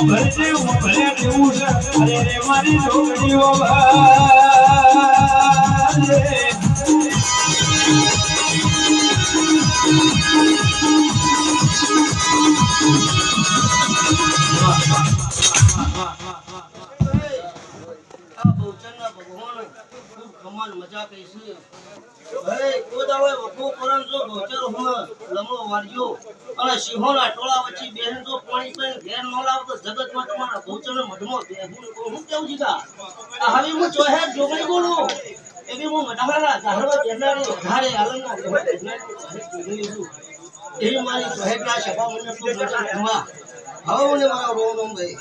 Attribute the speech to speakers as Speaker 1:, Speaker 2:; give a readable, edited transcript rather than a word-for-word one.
Speaker 1: ભરજે હું ભર્યા દેવું છે અરે રે મારી છોકરીઓ
Speaker 2: મજા કહીશું ભાઈ કોઈ દાડો વખો કરન જો ગોચર હું લમો વાળ્યો અને સિંહોના ટોળા વચ્ચે બેહન જો પાણી પીને ઘેર ન લાવ તો જગતમાં તમારા ગોચરનો મઢમો બેહું હું કેવું જીગા આ હવે હું ચોહે જોગણી બોલું એવી હું મઢારા ધારવા બેનારી વધારે આલમના એ મારી ચોહે ના સભા મને તો ગોચર ખમા હવે મને મારા રોમ ભાઈ